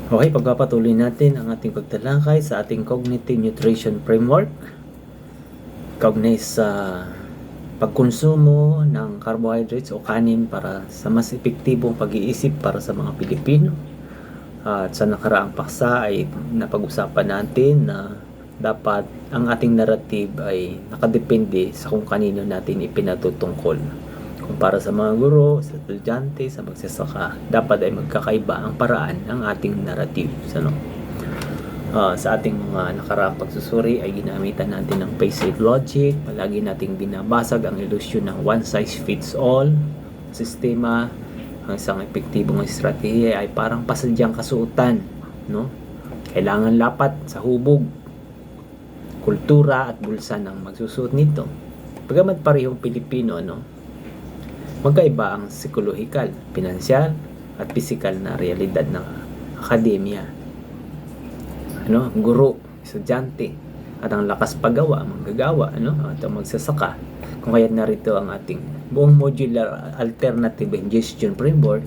Okay, pagpapatuloy natin ang ating pagtalakay sa ating cognitive nutrition framework. Kaugnay sa pagkonsumo ng carbohydrates o kanin para sa mas epektibong pag-iisip para sa mga Pilipino. At sa nakaraang paksa ay napag-usapan natin na dapat ang ating narrative ay nakadepende sa kung kanino natin ipinatutungkol. Kung para sa mga guro, sa estudyante, sa magsasaka, dapat ay magkakaiba ang paraan ng ating narrative. Sa ating mga nakaraang pagsusuri ay ginamitan natin ng basic logic. Palagi nating binabasag ang ilusyon ng one size fits all sistema. Ang isang epektibong estratehiya ay parang pasadyang kasuotan, no? Kailangan lapat sa hubog, kultura at bulsa ng magsusuot nito. Bagamat parehong Pilipino, magkaiba ang psikolohikal, pinansyal at pisikal na realidad ng akademya. Guro, estudyante, at ang lakas paggawa, manggagawa, at ang magsasaka. Kung kaya't narito ang ating buong modular alternative ingestion framework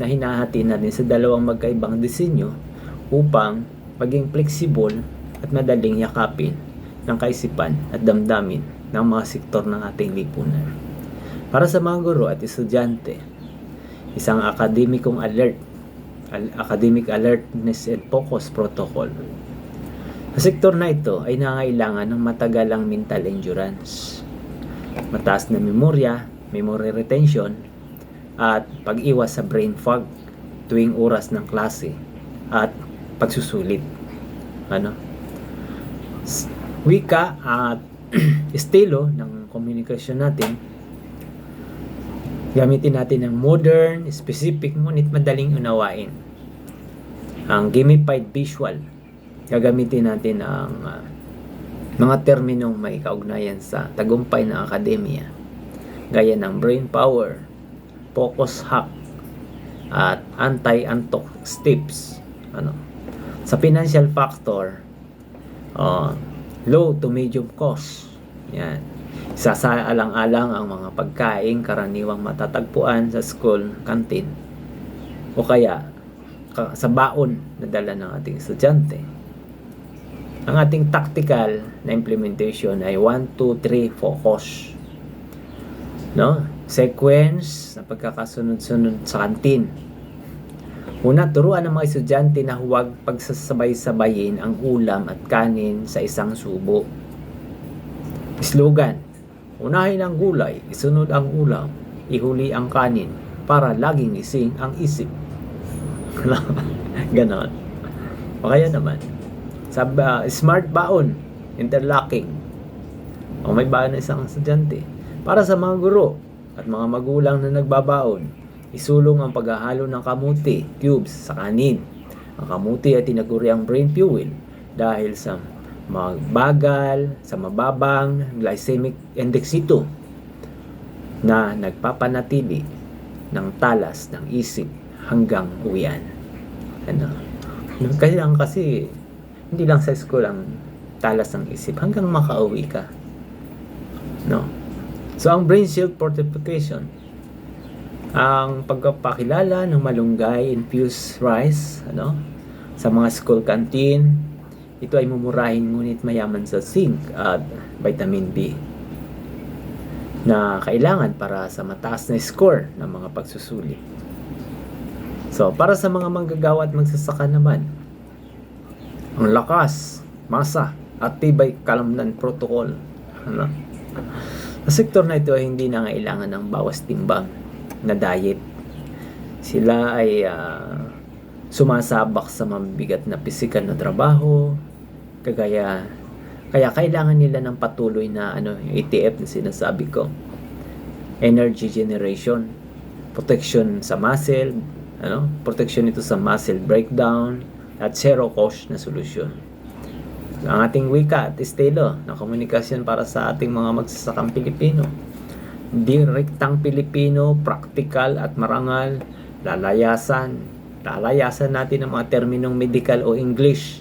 na hinahati natin sa dalawang magkaibang disenyo upang maging flexible at madaling yakapin ng kaisipan at damdamin ng mga sektor ng ating lipunan. Para sa mga guro at estudyante, isang academic alertness and focus protocol. Sa sektor na ito ay nangailangan ng matagalang mental endurance, mataas na memorya, memory retention, at pag-iwas sa brain fog tuwing oras ng klase at pagsusulit. Wika at estilo ng komunikasyon natin, gamitin natin ng modern, specific, ngunit madaling unawain. Ang gamified visual, gagamitin natin ang mga terminong may kaugnayan sa tagumpay ng akademya, gaya ng brain power, focus hack, at anti-antok tips. Sa financial factor, low to medium cost. Yan. Isasaalang-alang ang mga pagkain karaniwang matatagpuan sa school canteen o kaya sa baon na dala ng ating estudyante. Ang ating tactical na implementation ay 1, 2, 3 focus. Sequence na pagkakasunod-sunod sa canteen. Una, turuan ng mga estudyante na huwag pagsasabay-sabayin ang ulam at kanin sa isang subo. Slogan: unahin ang gulay, isunod ang ulam, ihuli ang kanin para laging gising ang isip. Ganon. O kaya naman, sa smart baon, interlocking. O may baon na isang estudyante. Para sa mga guro at mga magulang na nagbabaon, isulong ang paghahalo ng kamuti, cubes sa kanin. Ang kamuti ay tinaguri ang brain fuel dahil sa magbagal, sa mababang glycemic index ito na nagpapanatili ng talas ng isip hanggang uwian. Kasi hindi lang sa school ang talas ng isip hanggang makauwi ka. So ang brain shield fortification, ang pagpapakilala ng malunggay infused rice sa mga school canteen. Ito ay mumurahin ngunit mayaman sa zinc at vitamin B na kailangan para sa mataas na score ng mga pagsusulit. So, para sa mga manggagawa at magsasaka naman, ang lakas, masa, at tibay kalamnan protocol. Sa sektor na ito ay hindi na kailangan ng bawas timbang na diet. Sila ay sumasabak sa mabigat na pisikal na trabaho, kaya kailangan nila ng patuloy na ATF na sinasabi ko, energy generation, protection sa muscle, protection ito sa muscle breakdown, at zero cost na solusyon. Ang ating wika at estilo na komunikasyon para sa ating mga magsasakang Pilipino, direktang Pilipino, practical at marangal. Lalayasan natin ang mga terminong medical o English.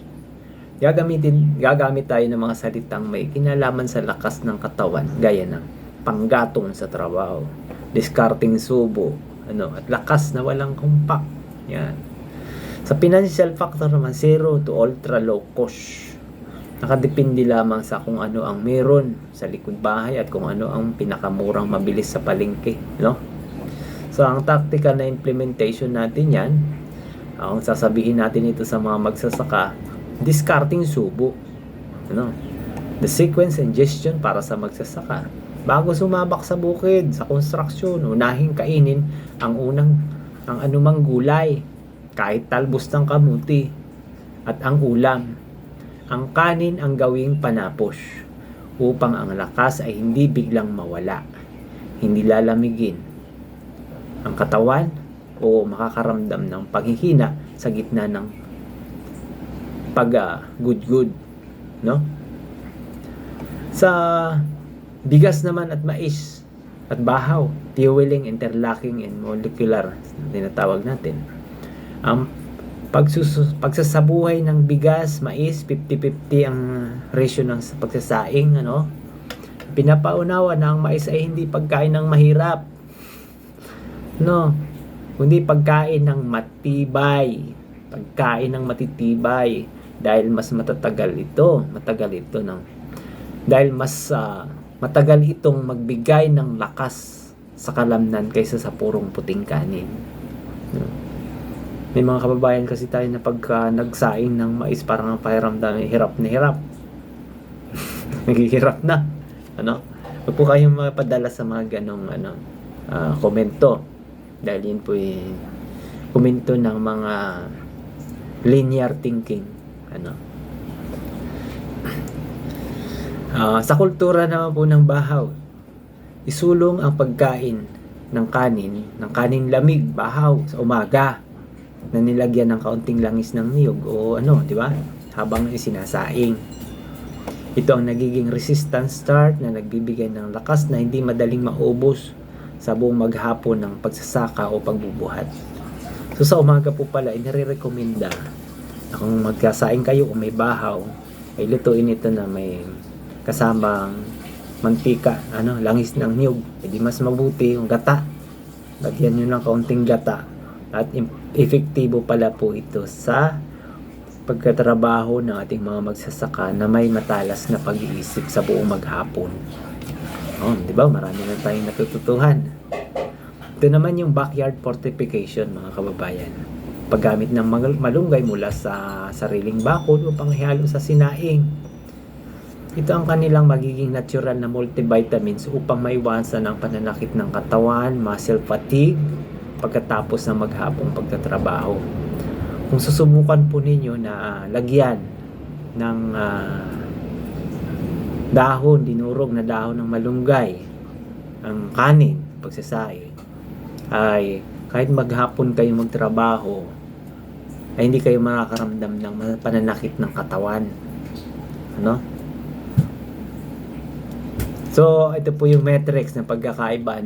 Gagamit tayo ng mga salitang may kinalaman sa lakas ng katawan, gaya ng panggatong sa trabaho, discarding subo, at lakas na walang kumpak. Yan. Sa Sa financial factor naman, zero to ultra low cost. Nakadepende lamang sa kung ano ang meron sa likod bahay at kung ano ang pinakamurang mabilis sa palengke, no? So, ang tactical na implementation natin yan, ang sasabihin natin ito sa mga magsasaka, discarding subo, ano? The sequence and gestion para sa magsasaka. Bago sumabak sa bukid, sa construction, unahing kainin ang anumang gulay, kahit talbos ng kamuti, at ang ulam. Ang kanin ang gawing panapos upang ang lakas ay hindi biglang mawala, hindi lalamigin ang katawan o makakaramdam ng paghihina sa gitna ng pag-good, no? Sa bigas naman at mais at bahaw, fueling, interlocking, and molecular, tinatawag natin. Ang pagsasabuhay ng bigas, mais, 50-50 ang ratio ng pagsasaing, ano? Pinapaunawa na ang mais ay hindi pagkain ng mahirap, no? Kundi pagkain ng matibay, pagkain ng matitibay, dahil mas matagal ito dahil mas matagal itong magbigay ng lakas sa kalamnan kaysa sa purong puting kanin, no? May mga kababayan kasi tayo na pagka nagsaing ng mais, parang ang pakiramdam ay hirap na hirap. Naghihirap na. Ano? Huwag po kayong mapadala sa mga ganong komento. Dahil yun po komento ng mga linear thinking. Ano? Sa kultura naman po ng bahaw, isulong ang pagkain ng kanin lamig, bahaw, sa umaga, na nilagyan ng kaunting langis ng niyog o di ba? Habang isinasaing. Ito ang nagiging resistance start na nagbibigay ng lakas na hindi madaling maubos sa buong maghapon ng pagsasaka o pagbubuhat. So sa umaga po pala, inire-recommenda na kung magkasaing kayo o may bahaw, ay lutuin ito na may kasamang mantika, langis ng niyog. Hindi mas mabuti yung gata. Lagyan nyo ng kaunting gata. At epektibo pala po ito sa pagkatrabaho ng ating mga magsasaka na may matalas na pag-iisip sa buong maghapon. Di ba? Marami na tayong natututuhan. Ito naman yung backyard fortification, mga kababayan. Paggamit ng malunggay mula sa sariling bakod upang ihalo sa sinaing. Ito ang kanilang magiging natural na multivitamins upang maiwasan ang pananakit ng katawan, muscle fatigue, pagkatapos ng maghapong pagtatrabaho. Kung susubukan po ninyo na lagyan ng dinurog na dahon ng malunggay ang kanin, pagsasaing, ay kahit maghapon kayo magtrabaho, ay hindi kayo makakaramdam ng pananakit ng katawan. Ano? So, ito po yung metrics na pagkakaiba,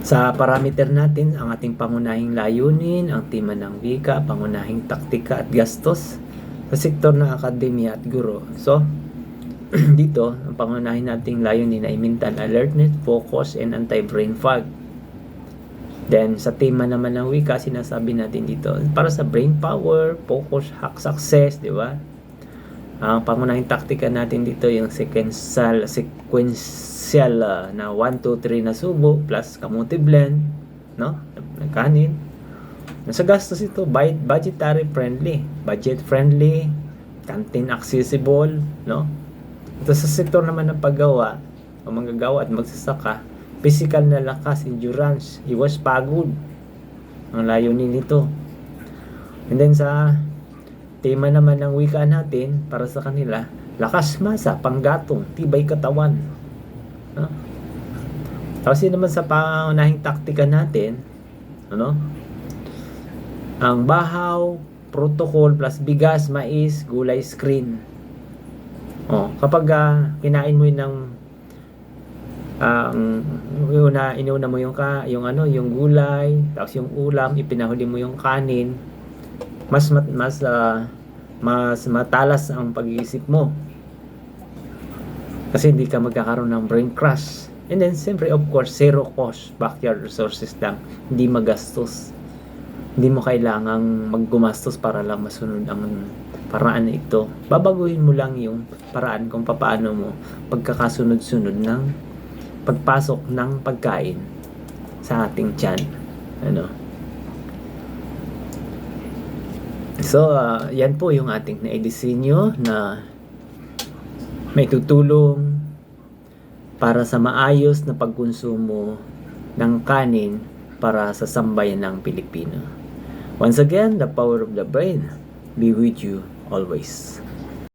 Sa parameter natin, ang ating pangunahing layunin, ang tema ng wika, pangunahing taktika at gastos sa sektor ng akademya at guro. So, dito, ang pangunahin nating layunin ay mental alertness, focus, and anti-brain fog. Then, sa tema naman ng wika, sinasabi natin dito, para sa brain power, focus, hack success, di ba? Ang pangunahing taktika natin dito, yung sequential na 1, 2, 3 na subo plus kamuti blend, ng kanin. Sa gastos ito, budgetary friendly, budget friendly, canteen accessible, Ito sa sektor naman ng paggawa, o manggagawa at magsasaka, physical na lakas, endurance, iwas pagod ang layunin nito. And then sa tema naman ng wika natin para sa kanila, lakas masa, panggatong, tibay katawan. Tapos yun naman sa pangunahing taktika natin, ang bahaw, protocol plus bigas, mais, gulay, screen. Kapag kinain mo yun inuna mo yung gulay, tapos yung ulam, ipinahuli mo yung kanin, mas matalas ang pag-iisip mo. Kasi hindi ka magkakaroon ng brain crash. And then, siyempre, of course, zero cost, backyard resources lang, hindi magastos. Hindi mo kailangang maggumastos para lang masunod ang paraan na ito. Babaguhin mo lang yung paraan kung paano mo pagkakasunod-sunod ng pagpasok ng pagkain sa ating tiyan. Ano? So, yan po yung ating naidisenyo na may tutulong para sa maayos na pagkonsumo ng kanin para sa sambayan ng Pilipino. Once again, the power of the brain be with you always.